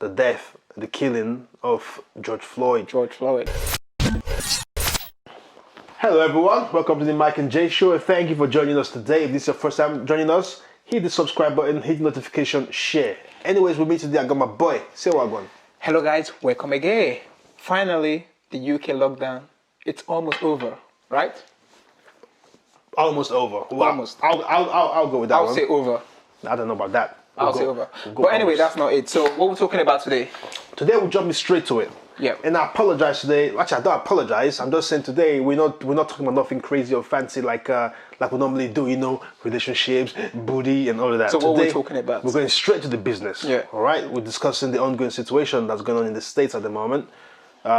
the death, the killing of George Floyd. George Floyd. Hello everyone, welcome to the Mike and Jay Show, and thank you for joining us today. If this is your first time joining us, hit the subscribe button, hit the notification, share. Anyways, with me today, I got my boy, say what I'm going. Hello guys, welcome again. Finally, the UK lockdown, it's almost over, right? Almost over. Well, Almost. I'll go with that one. I'll say over. I don't know about that. I'll say over. But anyway, that's not it. So what we're talking about today? Today we're jumping straight to it. Yeah. And I apologize today. Actually, I don't apologize. I'm just saying today we're not talking about nothing crazy or fancy like we normally do. You know, relationships, booty, and all of that. So what today, we're talking about? We're going straight to the business. Yeah. All right. We're discussing the ongoing situation that's going on in the States at the moment,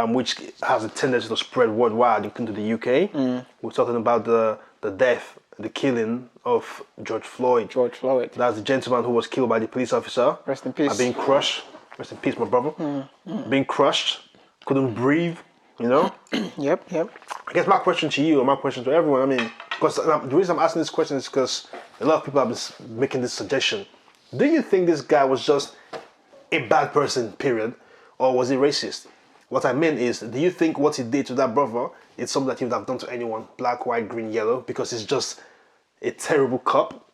which has a tendency to spread worldwide, including the UK. We're talking about the death, the killing of George Floyd. George Floyd. That's the gentleman who was killed by the police officer. Rest in peace. And being crushed. Rest in peace, my brother. Being crushed, couldn't breathe, you know? Yep. I guess my question to you, or my question to everyone, I mean, because the reason I'm asking this question is because a lot of people have been making this suggestion. Do you think this guy was just a bad person, period, or was he racist? What I mean is, do you think what he did to that brother is something that he would have done to anyone, black, white, green, yellow, because he's just a terrible cop,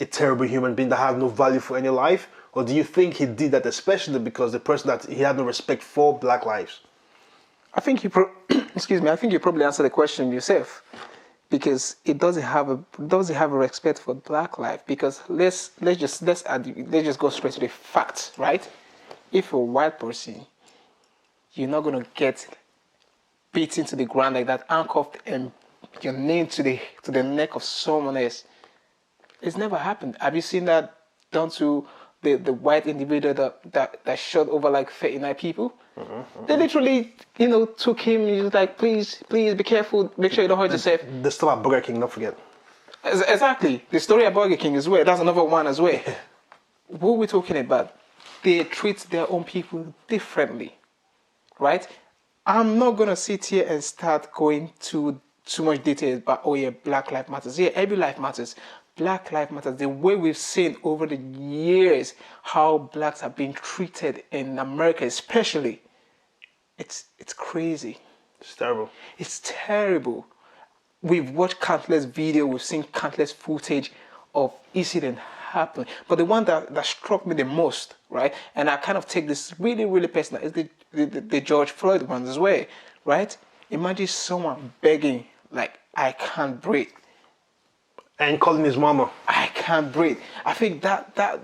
a terrible human being that has no value for any life? Or do you think he did that especially because the person that he had no respect for black lives? I think you I think you probably answered the question yourself, because it doesn't have a respect for black life. Because let's just go straight to the facts, right? If you're a white person, you're not gonna get beaten to the ground like that, handcuffed, and your name to the neck of someone else. It's never happened. Have you seen that done to the white individual that shot over like 39 people? They literally, took him. He was like, please be careful. Make sure you don't hurt yourself. The stuff at Burger King, don't forget. Exactly. The story at Burger King as well. That's another one as well. What we're talking about, they treat their own people differently, right? I'm not going to sit here and start going to too much detail about, Black Lives Matters. Yeah, every life matters. Black Lives Matter. The way we've seen over the years how blacks are being treated in America, especially, it's crazy. It's terrible. It's terrible. We've watched countless videos. We've seen countless footage of incidents happen. But the one that struck me the most, right, and I kind of take this really, really personal, is the George Floyd ones as well, right? Imagine someone begging, like, I can't breathe. And calling his mama. I can't breathe. I think that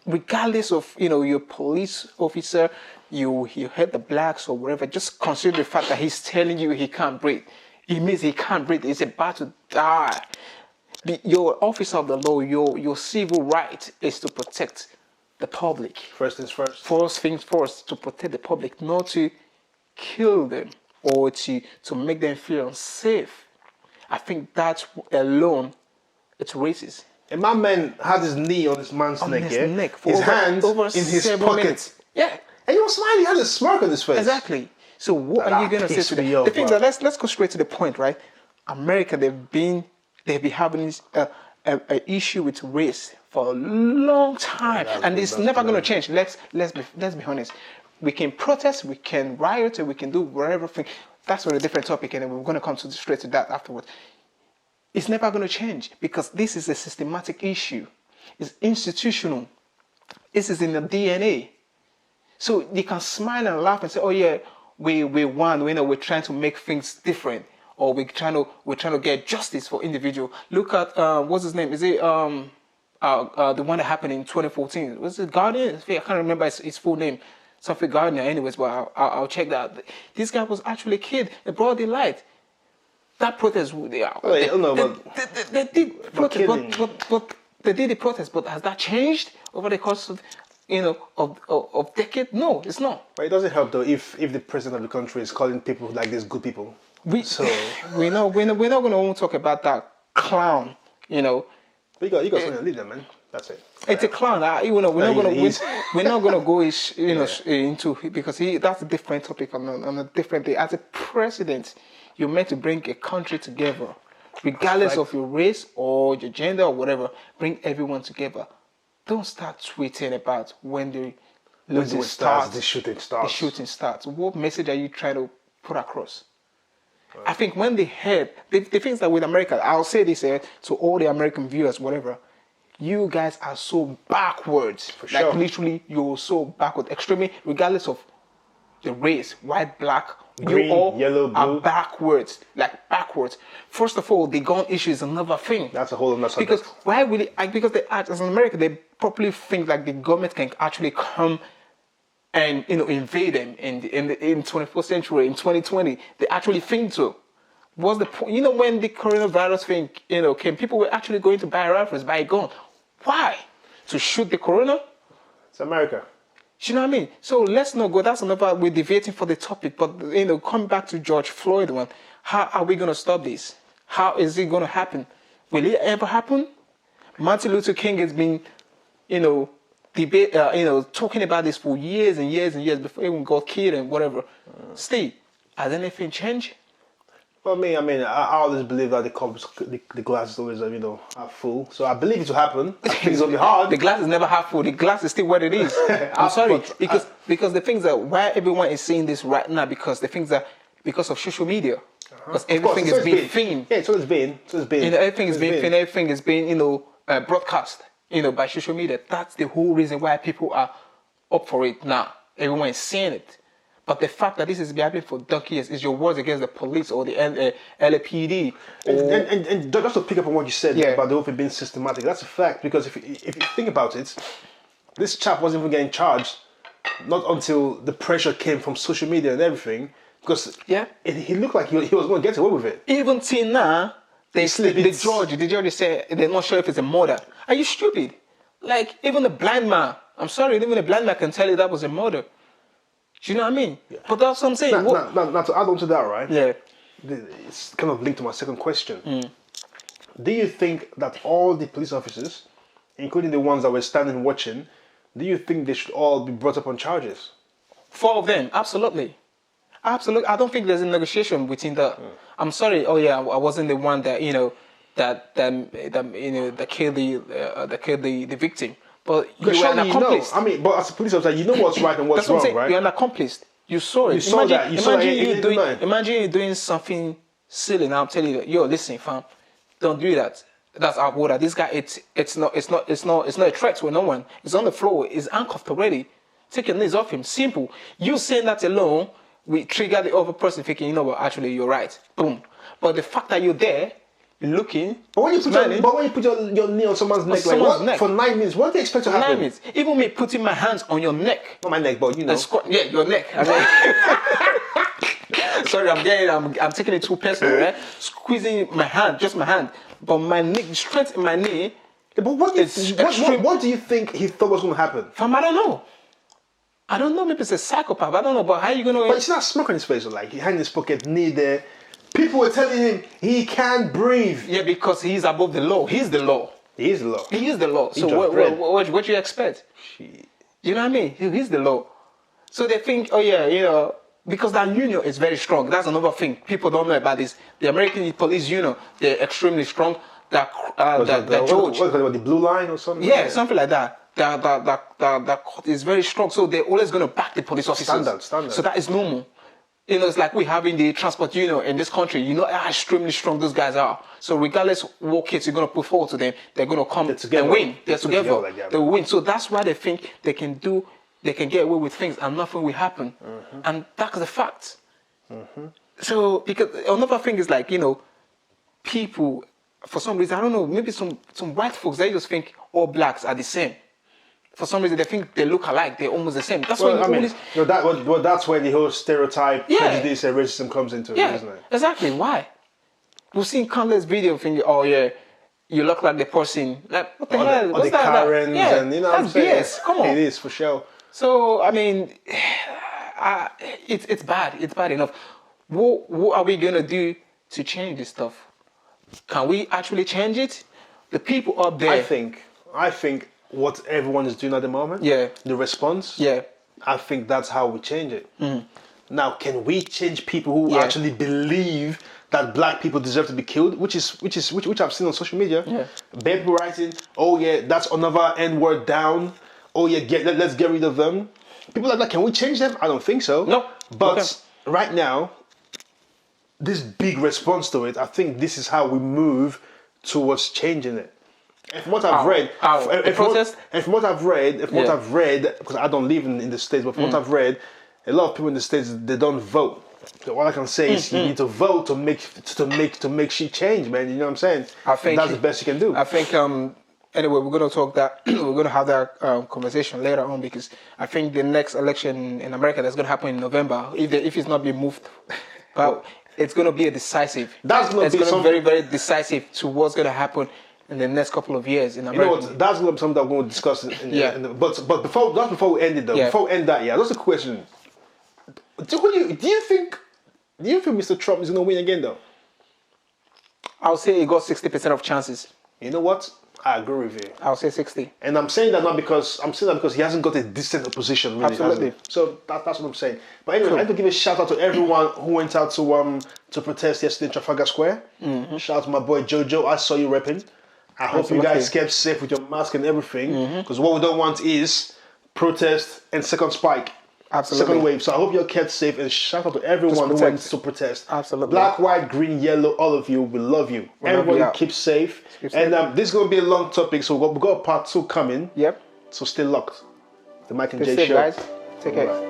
regardless of, your police officer, you hurt the blacks or whatever, just consider the fact that he's telling you he can't breathe. It means he can't breathe. He's about to die. Your officer of the law, your civil right is to protect the public. First things first. First things first, to protect the public, not to kill them or to make them feel unsafe. I think that alone, it's racist. And my man had his knee on this man's neck, his hands in his pocket. Minutes. Yeah. And he was smiling, he had a smirk on his face. Exactly. So what are you going to say to them? The thing that let's go straight to the point, right? America, they've been having an issue with race for a long time, and it's never going to change. Let's be honest. We can protest, we can riot, we can do whatever thing. That's a different topic, and we're going to come straight to that afterwards. It's never going to change because this is a systematic issue. It's institutional. This is in the DNA. So you can smile and laugh and say, "Oh yeah, we won. We're trying to make things different, or we're trying to get justice for individual." Look at what's his name? Is it the one that happened in 2014? Was it Guardian? I can't remember his full name. Something Gardner, anyways, but I'll check that. This guy was actually killed in broad daylight. That protest, they did protest, but they did the protest. But has that changed over the course of of decades? No, it's not. But it doesn't help though if the president of the country is calling people like this good people. We're not going to talk about that clown, But you got something to lead them, man. That's it. It's a clown. We're not going to go into, because that's a different topic on a different day. As a president, you're meant to bring a country together, regardless of your race or your gender or whatever. Bring everyone together. Don't start tweeting about when lose When it starts, the shooting starts. The shooting starts. What message are you trying to put across? Right. I think when they heard the things that with America, I'll say this to all the American viewers, whatever. You guys are so backwards. For sure. Like literally, you're so backward, extremely, regardless of the race, white, black, green, you all yellow, blue. are backwards. Like backwards. First of all, the gun issue is another thing. That's a whole other subject. Because why would it? Because they act as in America, they probably think like the government can actually come and invade them in 21st century, in 2020. They actually think so. What's the point? When the coronavirus thing came, people were actually going to buy rifles, buy a gun. Why? To shoot the corona? It's America. You know what I mean? So let's not go. That's another. We're deviating for the topic, but coming back to George Floyd one. How are we going to stop this? How is it going to happen? Will it ever happen? Martin Luther King has been, debate, talking about this for years and years and years before he even got killed and whatever. Steve, has anything changed? Well, I always believe that the glass is always, half full. So I believe it will happen. I think it's going to be hard. The glass is never half full. The glass is still what it is. I'm sorry. Because the things that, why everyone is saying this right now, because the things that, because of social media. Because everything is being filmed. Yeah, so it's been. Everything is being filmed. Everything is being, broadcast, by social media. That's the whole reason why people are up for it now. Everyone is seeing it. But the fact that this has been happening for donkey years is your words against the police or the LAPD. And just to pick up on what you said about the whole thing being systematic, that's a fact. Because if you think about it, this chap wasn't even getting charged, not until the pressure came from social media and everything. Because he looked like he was going to get away with it. Even till now, the judge said they're not sure if it's a murder. Are you stupid? Like, even a blind man, I'm sorry, even a blind man can tell you that was a murder. Do you know what I mean? Yeah. But that's what I'm saying. Now, to add on to that, right? Yeah. It's kind of linked to my second question. Do you think that all the police officers, including the ones that were standing watching, do you think they should all be brought up on charges? 4 of them, absolutely. Absolutely. I don't think there's a negotiation between the... I'm sorry, I wasn't the one that, that killed the victim. But you were an accomplice. But as a police officer, you know what's right and what's wrong, right? You're an accomplice. You saw it. Imagine you doing something silly. Now I'm telling you, yo, listen, fam, don't do that. That's our order. This guy, it's not a threat to no one. It's on the floor. He's handcuffed already. Take your knees off him. Simple. You saying that alone, we trigger the other person thinking, actually you're right. Boom. But the fact that you're there, looking, but when you put your knee on someone's neck, for 9 minutes, what do you expect to happen? 9 minutes. Even me putting my hands on your neck. Not my neck, but your neck. Sorry, I'm taking it too personal, right? Squeezing my hand, just my hand, but my neck, the strength in my knee. Yeah, but what do you think he thought was going to happen? Fam, I don't know. Maybe it's a psychopath. I don't know. But how are you going to? But it's not smoke on his face, like he had in his pocket, knee there. People were telling him he can't breathe. Yeah, because he's above the law. He's the law. He is the law. He is the law. So what do you expect? Shit. You know what I mean? He's the law. So they think, because that union is very strong. That's another thing. People don't know about this. The American police union, they're extremely strong. The blue line or something? Yeah, something like that. That court is very strong. So they're always going to back the police officers. Standard. So that is normal. It's like we having the transport union in this country. You know how extremely strong those guys are. So regardless what case you're going to put forward to them, they're going to come and win. They're together. They will win. So that's why they think they can get away with things and nothing will happen. Mm-hmm. And that's the fact. Mm-hmm. So, because another thing is like, people, for some reason, I don't know, maybe some white folks, they just think all blacks are the same. For some reason, they think they look alike. They're almost the same. That's that's where the whole stereotype, prejudice, and racism comes into it, isn't it? Exactly. Why? We've seen countless videos thinking, "Oh yeah, you look like the person." Like, what the hell? What's that? Karens and that's BS. Come on. It is for sure. So it's bad. It's bad enough. What are we gonna do to change this stuff? Can we actually change it? The people up there. I think what everyone is doing at the moment, the response, I think that's how we change it. Mm. Now, can we change people who actually believe that black people deserve to be killed, which I've seen on social media? Yeah. People writing, "Oh yeah, that's another N-word down. Oh yeah, let's get rid of them." People like that. Can we change them? I don't think so. No. But right now, this big response to it, I think this is how we move towards changing it. And from what I've read, from what I've read, because I don't live in the States, but from what I've read, a lot of people in the States, they don't vote. So what I can say is you need to vote to make shit change, man. You know what I'm saying? I think that's the best you can do. I think anyway, we're going to talk that we're going to have that conversation later on, because I think the next election in America that's going to happen in November, if it's not being moved, but it's going to be a decisive. That's going to be something very, very decisive to what's going to happen in the next couple of years in America. You know what? That's going to be something that we're going to discuss. But before we end it though, before we end that, that's a question. Do you think Mr. Trump is going to win again though? I'll say he got 60% of chances. You know what? I agree with you. I'll say 60. And I'm saying that because he hasn't got a decent opposition, really. Absolutely. So that's what I'm saying. But anyway, I'd like to give a shout out to everyone who went out to protest yesterday in Trafalgar Square. Shout out to my boy Jojo. I saw you repping. I hope you guys kept safe with your mask and everything. Because what we don't want is protest and second spike. Absolutely. Second wave. So I hope you're kept safe, and shout out to everyone who went to protest. Absolutely. Black, white, green, yellow, all of you, we love you. Everybody keep safe. And this is going to be a long topic, so we've got part 2 coming. Yep. So stay locked. The Mike and Stay Jay safe, Show. guys. Take care.